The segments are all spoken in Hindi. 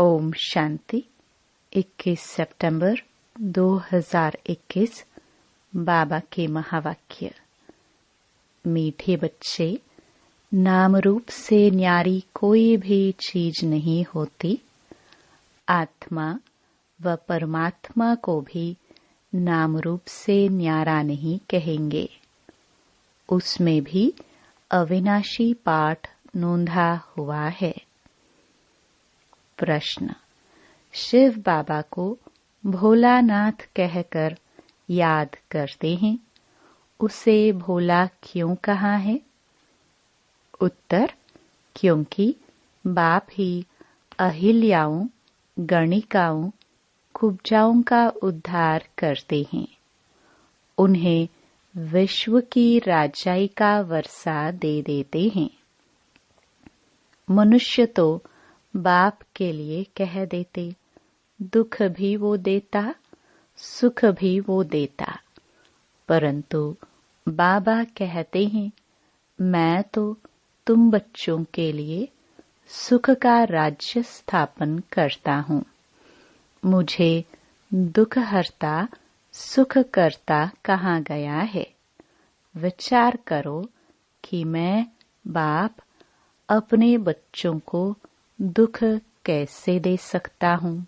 ओम शांति। 21 सितंबर 2021 बाबा के महावाक्य। मीठे बच्चे, नाम रूप से न्यारी कोई भी चीज नहीं होती। आत्मा व परमात्मा को भी नाम रूप से न्यारा नहीं कहेंगे। उसमें भी अविनाशी पाठ नोंधा हुआ है। प्रश्न। शिव बाबा को भोलानाथ कहकर याद करते हैं, उसे भोला क्यों कहा है? उत्तर, क्योंकि बाप ही अहिल्याओं, गणिकाओं, कुब्जाओं का उद्धार करते हैं। उन्हें विश्व की राजाई का वर्षा दे देते हैं। मनुष्य तो बाप के लिए कह देते, दुख भी वो देता, सुख भी वो देता, परंतु बाबा कहते हैं, मैं तो तुम बच्चों के लिए सुख का राज्य स्थापन करता हूँ। मुझे दुख हरता, सुख करता कहा गया है। विचार करो कि मैं बाप अपने बच्चों को दुख कैसे दे सकता हूँ।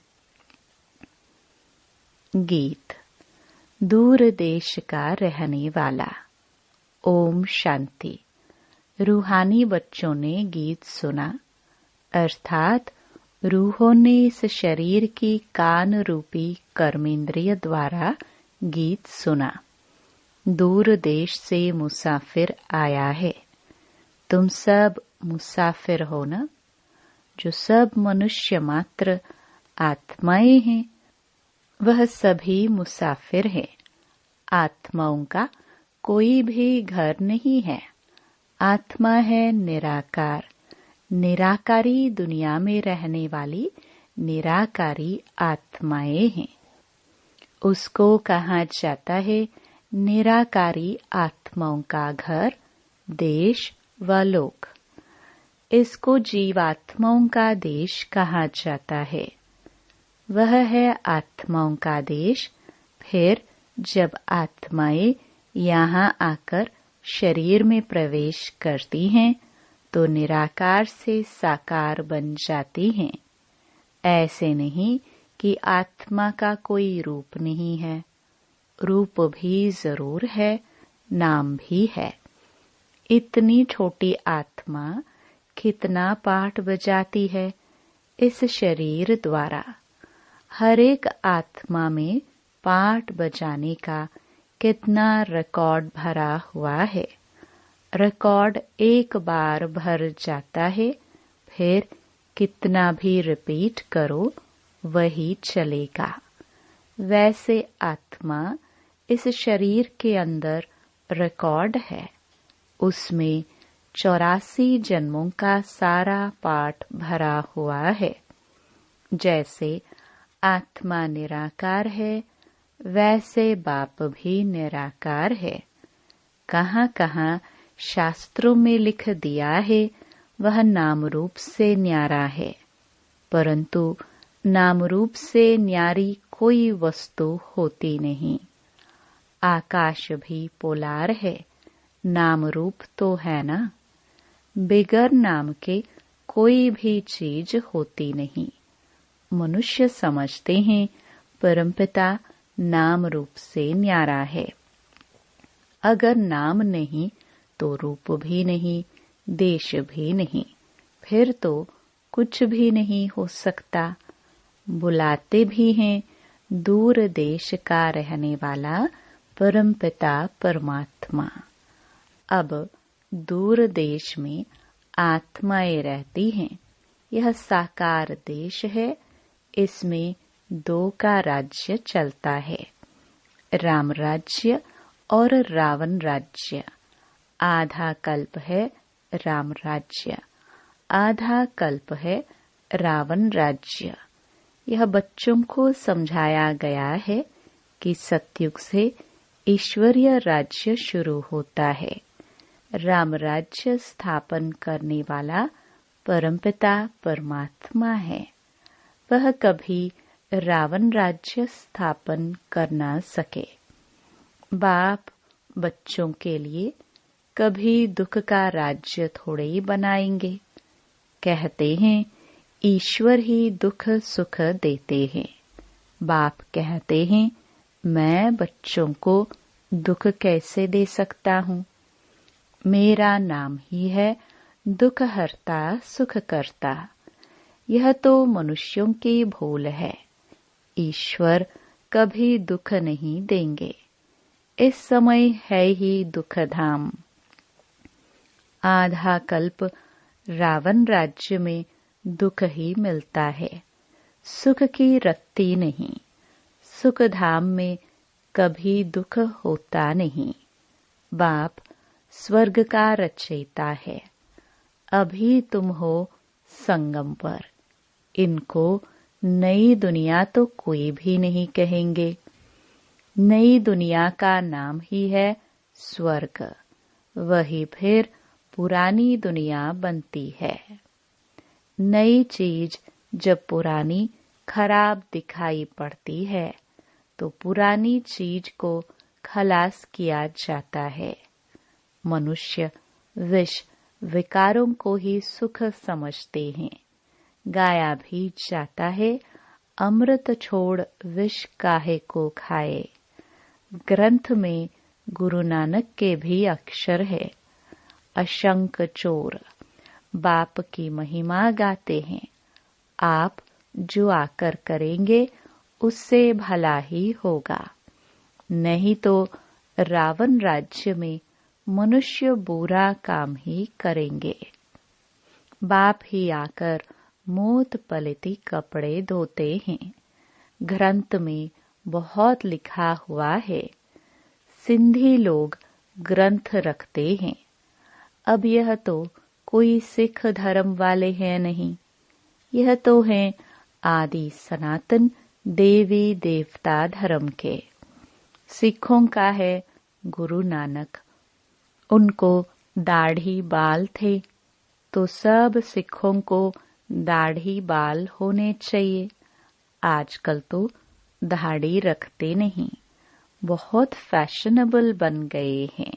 गीत। दूर देश का रहने वाला। ओम शांति। रूहानी बच्चों ने गीत सुना, अर्थात रूहों ने इस शरीर की कान रूपी कर्मेंद्रिय द्वारा गीत सुना। दूर देश से मुसाफिर आया है। तुम सब मुसाफिर हो ना? जो सब मनुष्य मात्र आत्माएं हैं, वह सभी मुसाफिर हैं। आत्माओं का कोई भी घर नहीं है। आत्मा है निराकार। निराकारी दुनिया में रहने वाली निराकारी आत्माएं हैं। उसको कहा जाता है निराकारी आत्माओं का घर, देश व लोक। इसको जीवात्माओं का देश कहा जाता है। वह है आत्माओं का देश। फिर जब आत्माएं यहाँ आकर शरीर में प्रवेश करती हैं, तो निराकार से साकार बन जाती हैं। ऐसे नहीं कि आत्मा का कोई रूप नहीं है। रूप भी जरूर है, नाम भी है। इतनी छोटी आत्मा कितना पाठ बजाती है इस शरीर द्वारा। हर एक आत्मा में पाठ बजाने का कितना रिकॉर्ड भरा हुआ है। रिकॉर्ड एक बार भर जाता है, फिर कितना भी रिपीट करो वही चलेगा। वैसे आत्मा इस शरीर के अंदर रिकॉर्ड है। उसमें 84 जन्मों का सारा पाठ भरा हुआ है। जैसे आत्मा निराकार है, वैसे बाप भी निराकार है। कहाँ-कहाँ शास्त्रों में लिख दिया है वह नाम रूप से न्यारा है, परंतु नाम रूप से न्यारी कोई वस्तु होती नहीं। आकाश भी पोलार है, नाम रूप तो है ना। बिगर नाम के कोई भी चीज होती नहीं। मनुष्य समझते हैं परमपिता नाम रूप से न्यारा है। अगर नाम नहीं तो रूप भी नहीं, देश भी नहीं, फिर तो कुछ भी नहीं हो सकता। बुलाते भी हैं दूर देश का रहने वाला परमपिता परमात्मा। अब दूर देश में आत्माएं रहती हैं। यह साकार देश है। इसमें 2 का राज्य चलता है, राम राज्य और रावण राज्य। आधा कल्प है राम राज्य, आधा कल्प है रावण राज्य। यह बच्चों को समझाया गया है कि सतयुग से ईश्वरीय राज्य शुरू होता है। राम राज्य स्थापन करने वाला परमपिता परमात्मा है। वह कभी रावण राज्य स्थापन कर ना सके। बाप बच्चों के लिए कभी दुख का राज्य थोड़े ही बनाएंगे। कहते हैं ईश्वर ही दुख सुख देते हैं। बाप कहते हैं मैं बच्चों को दुख कैसे दे सकता हूँ। मेरा नाम ही है दुख हरता सुख करता। यह तो मनुष्यों की भूल है। ईश्वर कभी दुख नहीं देंगे। इस समय है ही दुख धाम। आधा कल्प रावण राज्य में दुख ही मिलता है, सुख की रत्ती नहीं। सुख धाम में कभी दुख होता नहीं। बाप स्वर्ग का रचयिता है। अभी तुम हो संगम पर। इनको नई दुनिया तो कोई भी नहीं कहेंगे। नई दुनिया का नाम ही है स्वर्ग। वही फिर पुरानी दुनिया बनती है। नई चीज जब पुरानी खराब दिखाई पड़ती है तो पुरानी चीज को खलास किया जाता है। मनुष्य विष विकारों को ही सुख समझते हैं। गाया भी जाता है अमृत छोड़ विष काहे को खाए। ग्रंथ में गुरु नानक के भी अक्षर है। अशंक चोर बाप की महिमा गाते हैं। आप जो आकर करेंगे उससे भला ही होगा। नहीं तो रावण राज्य में मनुष्य बुरा काम ही करेंगे। बाप ही आकर मोत पलिती कपड़े धोते हैं। ग्रंथ में बहुत लिखा हुआ है। सिंधी लोग ग्रंथ रखते हैं। अब यह तो कोई सिख धर्म वाले हैं नहीं। यह तो हैं आदि सनातन देवी देवता धर्म के। सिखों का है गुरु नानक। उनको दाढ़ी बाल थे तो सब सिखों को दाढ़ी बाल होने चाहिए। आजकल तो दाढ़ी रखते नहीं, बहुत फैशनेबल बन गए हैं।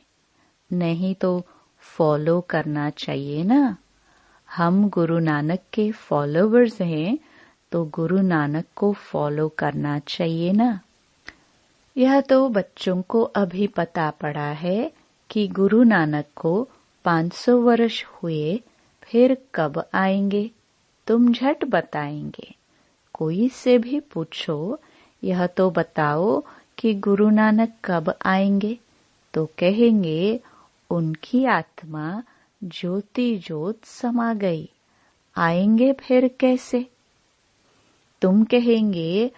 नहीं तो फॉलो करना चाहिए ना। हम गुरु नानक के फॉलोवर्स हैं तो गुरु नानक को फॉलो करना चाहिए ना। यह तो बच्चों को अभी पता पड़ा है कि गुरु नानक को 500 वर्ष हुए, फिर कब आएंगे तुम झट बताएंगे। कोई से भी पूछो यह तो बताओ कि गुरु नानक कब आएंगे, तो कहेंगे उनकी आत्मा ज्योति ज्योत समा गई, आएंगे फिर कैसे। तुम कहेंगे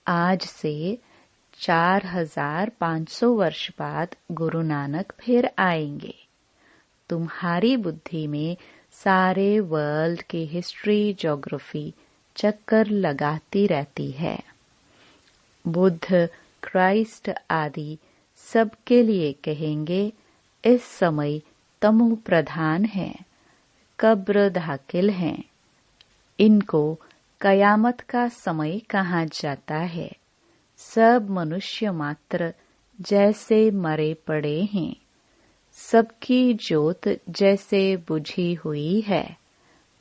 आज से 4500 वर्ष बाद गुरु नानक फिर आएंगे। तुम्हारी बुद्धि में सारे वर्ल्ड की हिस्ट्री ज्योग्राफी चक्कर लगाती रहती है। बुद्ध क्राइस्ट आदि सबके लिए कहेंगे इस समय तमो प्रधान है, कब्र दाखिल हैं। इनको कयामत का समय कहा जाता है। सब मनुष्य मात्र जैसे मरे पड़े हैं। सबकी ज्योत जैसे बुझी हुई है।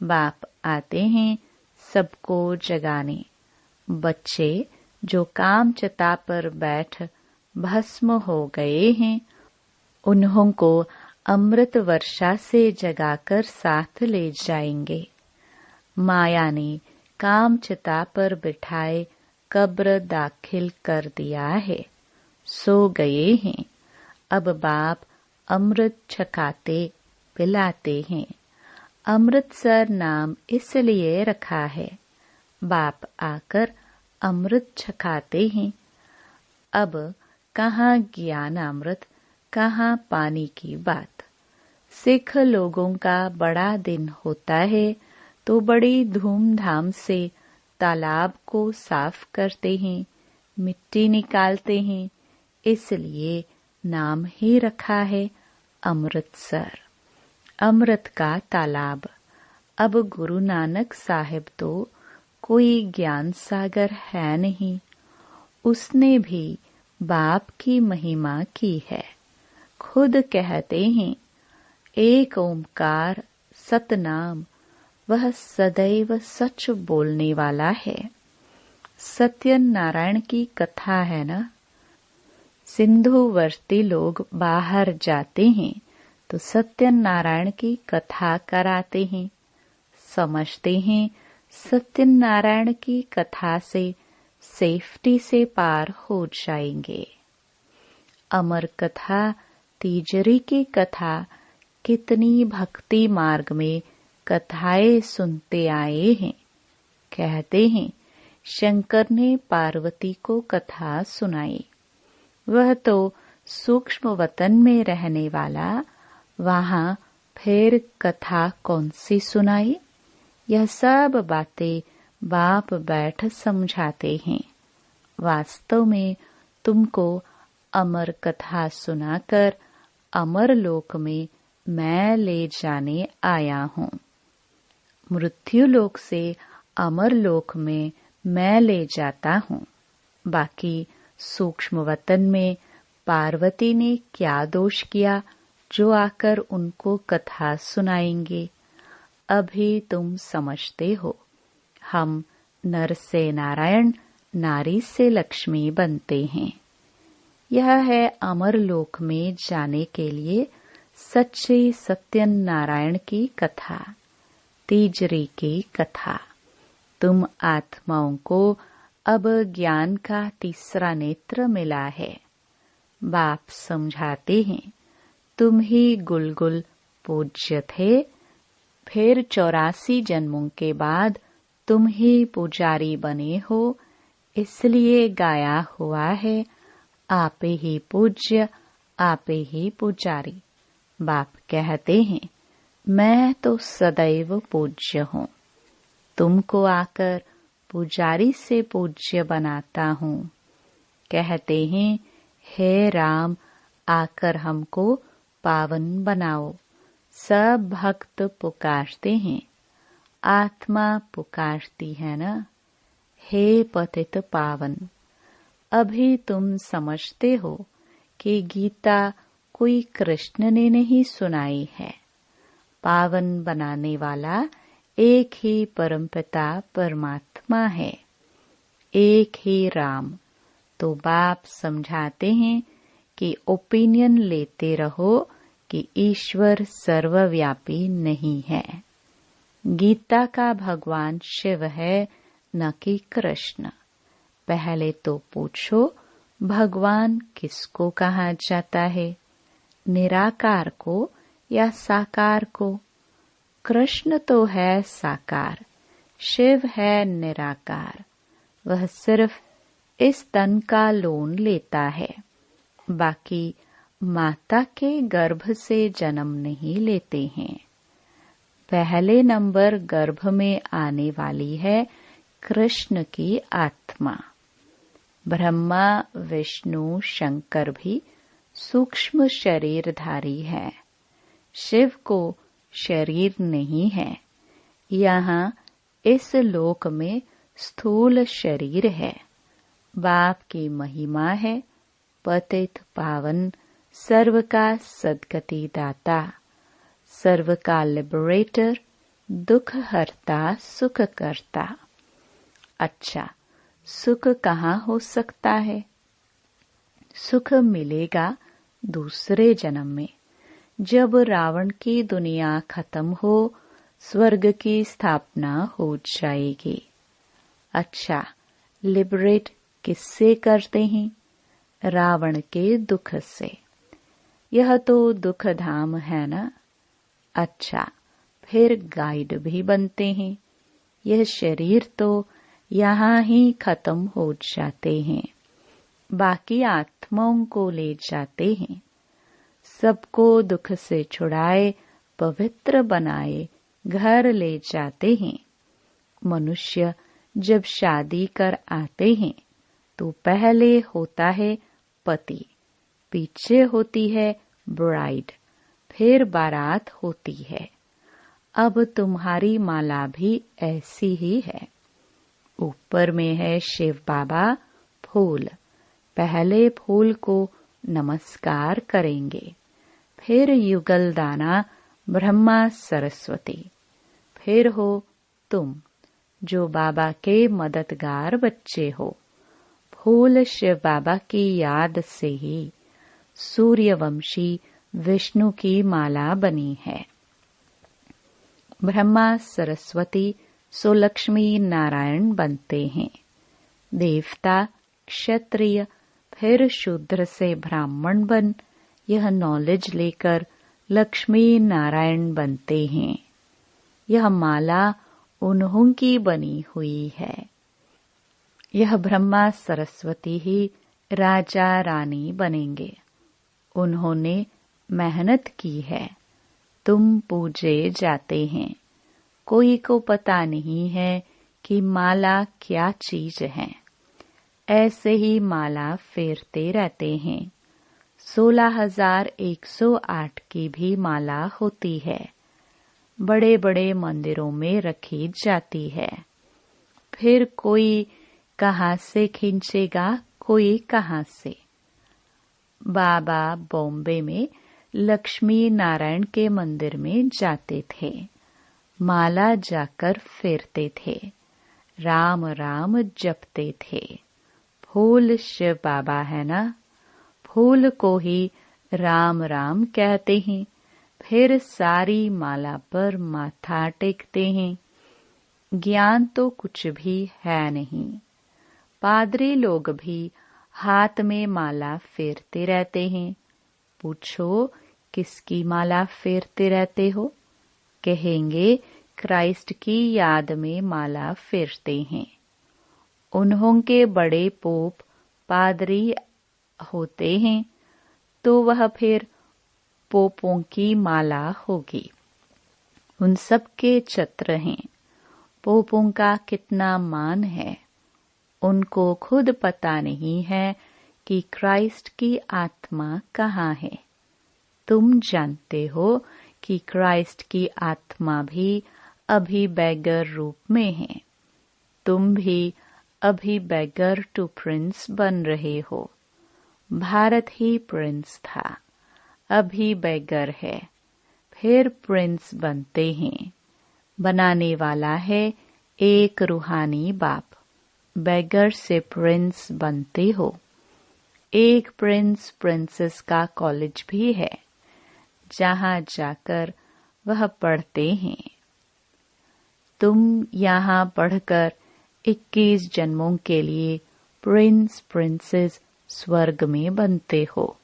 बाप आते हैं सबको जगाने। बच्चे जो काम चिता पर बैठ भस्म हो गए हैं, उन्हों को अमृत वर्षा से जगाकर साथ ले जाएंगे। माया ने काम चिता पर बिठाए कब्र दाखिल कर दिया है, सो गए हैं। अब बाप अमृत छकाते पिलाते हैं। अमृतसर नाम इसलिए रखा है, बाप आकर अमृत छकाते हैं। अब कहाँ ज्ञान अमृत, कहाँ पानी की बात। सिख लोगों का बड़ा दिन होता है तो बड़ी धूमधाम से तालाब को साफ करते हैं, मिट्टी निकालते हैं। इसलिए नाम ही रखा है अमृतसर, अमृत का तालाब। अब गुरु नानक साहिब तो कोई ज्ञान सागर है नहीं, उसने भी बाप की महिमा की है। खुद कहते हैं एक ओंकार सतनाम, वह सदैव सच बोलने वाला है। सत्यनारायण की कथा है ना। सिंधुवर्ती लोग बाहर जाते हैं तो सत्यनारायण की कथा कराते हैं। समझते हैं सत्यनारायण की कथा से सेफ्टी से पार हो जाएंगे। अमर कथा तीजरी की कथा कितनी भक्ति मार्ग में कथाएं सुनते आए हैं। कहते हैं शंकर ने पार्वती को कथा सुनाई। वह तो सूक्ष्म वतन में रहने वाला, वहां फिर कथा कौन सी सुनाई। यह सब बातें बाप बैठ समझाते हैं। वास्तव में तुमको अमर कथा सुनाकर अमर लोक में मैं ले जाने आया हूँ। मृत्यु लोक से अमर लोक में मैं ले जाता हूँ। बाकी सूक्ष्म वतन में पार्वती ने क्या दोष किया जो आकर उनको कथा सुनाएंगे। अभी तुम समझते हो। हम नर से नारायण, नारी से लक्ष्मी बनते हैं। यह है अमर लोक में जाने के लिए सच्चे सत्यनारायण की कथा, तीजरी की कथा। तुम आत्माओं को अब ज्ञान का तीसरा नेत्र मिला है। बाप समझाते हैं तुम ही गुलगुल पूज्य थे, फिर 84 जन्मों के बाद तुम ही पुजारी बने हो। इसलिए गाया हुआ है आपे ही पूज्य, आपे ही पुजारी। बाप कहते हैं मैं तो सदैव पूज्य हूँ, तुमको आकर पुजारी से पूज्य बनाता हूँ। कहते हैं हे राम, आकर हमको पावन बनाओ। सब भक्त पुकारते हैं, आत्मा पुकारती है ना, हे पतित पावन। अभी तुम समझते हो कि गीता कोई कृष्ण ने नहीं सुनाई है। पावन बनाने वाला एक ही परमपिता परमात्मा है, एक ही राम। तो बाप समझाते हैं कि ओपिनियन लेते रहो कि ईश्वर सर्वव्यापी नहीं है। गीता का भगवान शिव है, न कि कृष्ण। पहले तो पूछो भगवान किसको कहा जाता है, निराकार को या साकार को। कृष्ण तो है साकार, शिव है निराकार। वह सिर्फ इस तन का लोन लेता है, बाकी माता के गर्भ से जन्म नहीं लेते हैं। पहले नंबर गर्भ में आने वाली है कृष्ण की आत्मा। ब्रह्मा विष्णु शंकर भी सूक्ष्म शरीरधारी है। शिव को शरीर नहीं है। यहाँ इस लोक में स्थूल शरीर है। बाप की महिमा है पतित पावन, सर्व का सद्गति दाता, सर्व का लिबरेटर, दुख हरता सुख करता। अच्छा, सुख कहाँ हो सकता है? सुख मिलेगा दूसरे जन्म में, जब रावण की दुनिया खत्म हो, स्वर्ग की स्थापना हो जाएगी। अच्छा, लिबरेट किससे करते हैं? रावण के दुख से। यह तो दुख धाम है ना। अच्छा, फिर गाइड भी बनते हैं। यह शरीर तो यहाँ ही खत्म हो जाते हैं, बाकी आत्माओं को ले जाते हैं। सबको दुख से छुड़ाए, पवित्र बनाए, घर ले जाते हैं। मनुष्य जब शादी कर आते हैं तो पहले होता है पति, पीछे होती है ब्राइड, फिर बारात होती है। अब तुम्हारी माला भी ऐसी ही है। ऊपर में है शिव बाबा फूल। पहले फूल को नमस्कार करेंगे, फिर युगल दाना ब्रह्मा सरस्वती, फिर हो तुम जो बाबा के मददगार बच्चे हो। फूल शिव बाबा की याद से ही सूर्यवंशी विष्णु की माला बनी है। ब्रह्मा सरस्वती सो लक्ष्मी नारायण बनते हैं। देवता, क्षत्रिय, फिर शूद्र से ब्राह्मण बन यह नॉलेज लेकर लक्ष्मी नारायण बनते हैं। यह माला उन्हों की बनी हुई है। यह ब्रह्मा सरस्वती ही राजा रानी बनेंगे। उन्होंने मेहनत की है, तुम पूजे जाते हैं। कोई को पता नहीं है कि माला क्या चीज है। ऐसे ही माला फेरते रहते हैं। 16,108 की भी माला होती है। बड़े बड़े मंदिरों में रखी जाती है। फिर कोई कहाँ से खींचेगा, कोई कहाँ से। बाबा बॉम्बे में लक्ष्मी नारायण के मंदिर में जाते थे, माला जाकर फेरते थे, राम राम जपते थे। फूल शिव बाबा है ना, फूल को ही राम राम कहते हैं। फिर सारी माला पर माथा टेकते हैं। ज्ञान तो कुछ भी है नहीं। पादरी लोग भी हाथ में माला फेरते रहते हैं। पूछो किसकी माला फेरते रहते हो? कहेंगे क्राइस्ट की याद में माला फेरते हैं। उन्हों के बड़े पोप पादरी होते हैं तो वह फिर पोपों की माला होगी। उन सब के छत्र हैं। पोपों का कितना मान है, उनको खुद पता नहीं है कि क्राइस्ट की आत्मा कहाँ है। तुम जानते हो कि क्राइस्ट की आत्मा भी अभी बैगर रूप में है। तुम भी अभी बैगर टू प्रिंस बन रहे हो। भारत ही प्रिंस था, अभी बैगर है, फिर प्रिंस बनते हैं। बनाने वाला है एक रूहानी बाप। बैगर से प्रिंस बनते हो। एक प्रिंस प्रिंसेस का कॉलेज भी है, जहाँ जाकर वह पढ़ते हैं। तुम यहाँ पढ़कर 21 जन्मों के लिए प्रिंस प्रिंसेस स्वर्ग में बनते हो।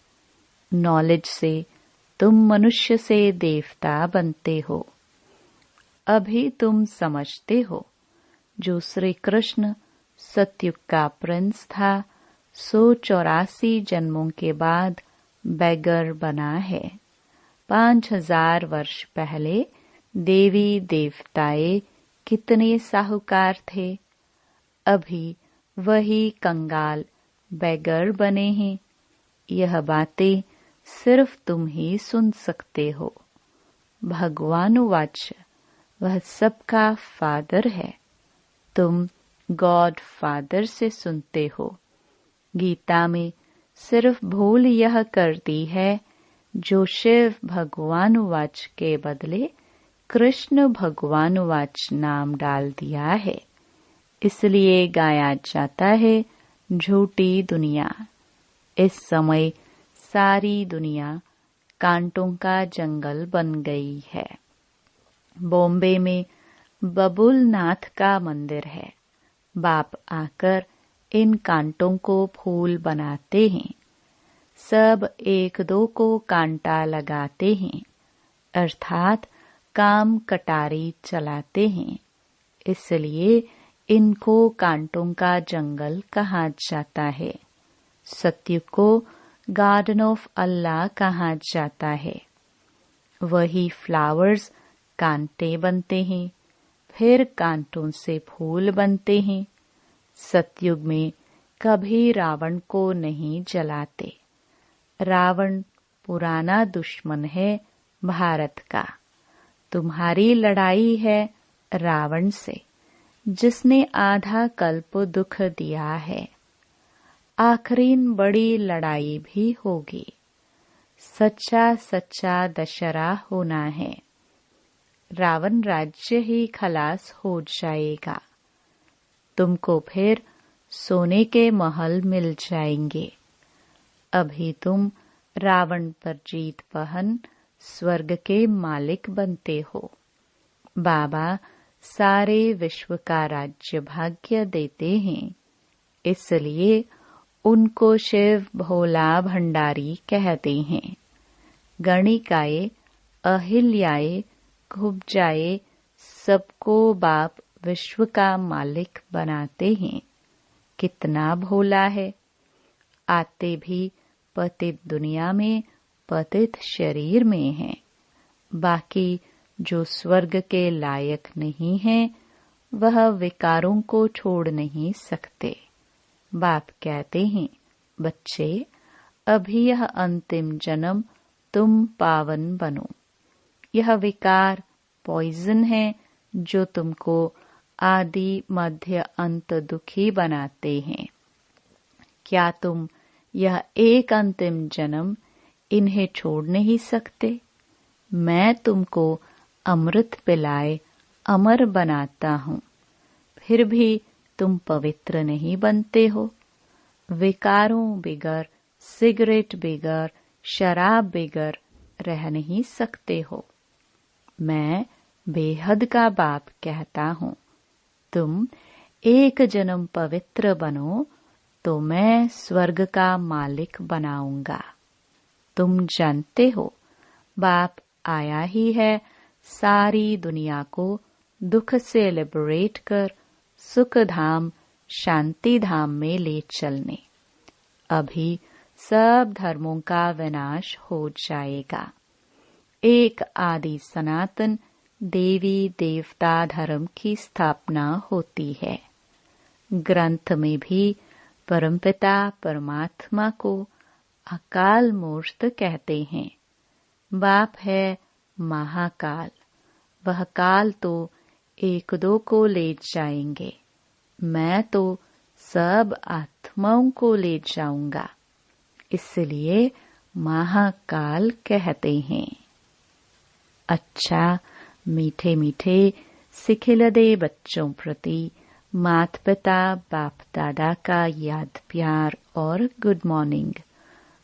नॉलेज से तुम मनुष्य से देवता बनते हो। अभी तुम समझते हो जो श्री कृष्ण सतयुग का प्रिंस था, 184 जन्मों के बाद बैगर बना है। 5000 वर्ष पहले देवी देवताए कितने साहूकार थे, अभी वही कंगाल बैगर बने हैं। यह बातें सिर्फ तुम ही सुन सकते हो। भगवान वाच वह सबका फादर है। तुम गॉड फादर से सुनते हो। गीता में सिर्फ भूल यह कर दी है जो शिव भगवान वाच के बदले कृष्ण भगवान वाच नाम डाल दिया है। इसलिए गाया जाता है झूठी दुनिया। इस समय सारी दुनिया कांटों का जंगल बन गई है। बॉम्बे में बबुल नाथ का मंदिर है। बाप आकर इन कांटों को फूल बनाते हैं। सब एक दो को कांटा लगाते हैं, अर्थात काम कटारी चलाते हैं। इसलिए इनको कांटों का जंगल कहा जाता है। सत्युग को गार्डन ऑफ अल्लाह कहा जाता है। वही फ्लावर्स कांटे बनते हैं, फिर कांटों से फूल बनते हैं। सतयुग में कभी रावण को नहीं जलाते। रावण पुराना दुश्मन है भारत का। तुम्हारी लड़ाई है रावण से, जिसने आधा कल्प दुख दिया है। आखिरीन बड़ी लड़ाई भी होगी। सच्चा सच्चा दशहरा होना है। रावण राज्य ही खलास हो जाएगा। तुमको फिर सोने के महल मिल जाएंगे। अभी तुम रावण पर जीत पहन स्वर्ग के मालिक बनते हो। बाबा सारे विश्व का राज्य भाग्य देते हैं, इसलिए उनको शिव भोला भंडारी कहते हैं। गणिकाए अहिल्याए कुब्जाए सबको बाप विश्व का मालिक बनाते हैं। कितना भोला है। आते भी पतित दुनिया में पतित शरीर में हैं। बाकी जो स्वर्ग के लायक नहीं है वह विकारों को छोड़ नहीं सकते। बाप कहते हैं, बच्चे अभी यह अंतिम जन्म तुम पावन बनो। यह विकार पॉइजन है जो तुमको आदि मध्य अंत दुखी बनाते हैं। क्या तुम यह एक अंतिम जन्म इन्हें छोड़ नहीं सकते? मैं तुमको अमृत पिलाए अमर बनाता हूँ, फिर भी तुम पवित्र नहीं बनते हो। विकारों बिगर, सिगरेट बिगर, शराब बिगर रह नहीं सकते हो। मैं बेहद का बाप कहता हूँ, तुम एक जन्म पवित्र बनो तो मैं स्वर्ग का मालिक बनाऊंगा। तुम जानते हो बाप आया ही है सारी दुनिया को दुख से लिबरेट कर सुख धाम शांति धाम में ले चलने। अभी सब धर्मों का विनाश हो जाएगा। एक आदि सनातन देवी देवता धर्म की स्थापना होती है। ग्रंथ में भी परमपिता परमात्मा को अकाल मूर्त कहते हैं। बाप है महाकाल। वह काल तो एक दो को ले जाएंगे, मैं तो सब आत्माओं को ले जाऊंगा, इसलिए महाकाल कहते हैं। अच्छा मीठे मीठे सिखिलदे बच्चों प्रति माता पिता बाप दादा का याद प्यार और गुड मॉर्निंग।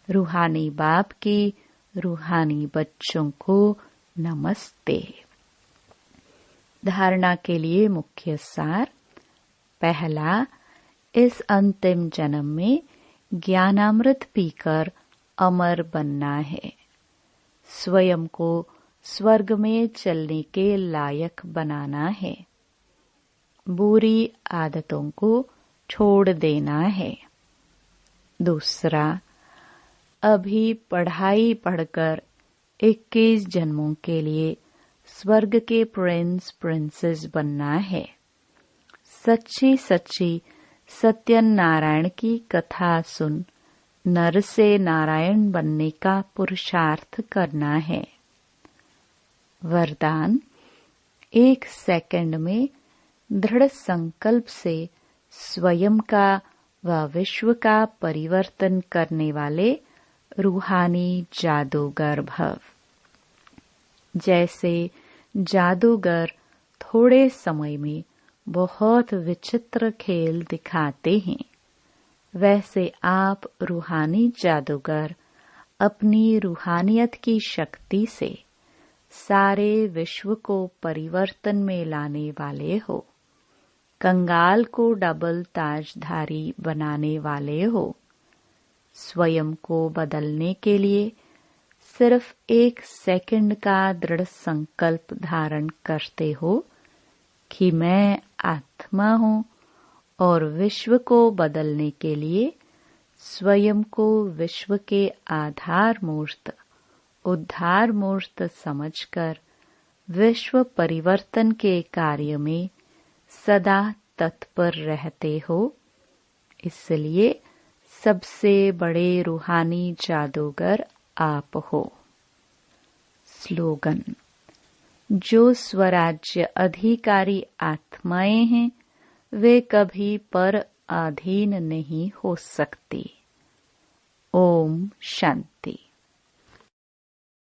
रूहानी बाप की रूहानी बच्चों को नमस्ते। धारणा के लिए मुख्य सार। पहला, इस अंतिम जन्म में ज्ञानामृत पीकर अमर बनना है। स्वयं को स्वर्ग में चलने के लायक बनाना है। बुरी आदतों को छोड़ देना है। दूसरा, अभी पढ़ाई पढ़कर 21 जन्मों के लिए स्वर्ग के प्रिंस प्रिंसेस बनना है। सच्ची सच्ची सत्यनारायण की कथा सुन नर से नारायण बनने का पुरुषार्थ करना है। वरदान, 1 सेकंड में दृढ़ संकल्प से स्वयं का व विश्व का परिवर्तन करने वाले रूहानी जादूगर भव। जैसे जादूगर थोड़े समय में बहुत विचित्र खेल दिखाते हैं, वैसे आप रूहानी जादूगर अपनी रूहानियत की शक्ति से सारे विश्व को परिवर्तन में लाने वाले हो। कंगाल को डबल ताजधारी बनाने वाले हो। स्वयं को बदलने के लिए सिर्फ 1 सेकंड का दृढ़ संकल्प धारण करते हो कि मैं आत्मा हूँ, और विश्व को बदलने के लिए स्वयं को विश्व के आधार मूर्त उद्धार मूर्त समझकर विश्व परिवर्तन के कार्य में सदा तत्पर रहते हो। इसलिए सबसे बड़े रूहानी जादूगर आप हो। स्लोगन, जो स्वराज्य अधिकारी आत्माएं हैं वे कभी पर अधीन नहीं हो सकती। ओम शांति।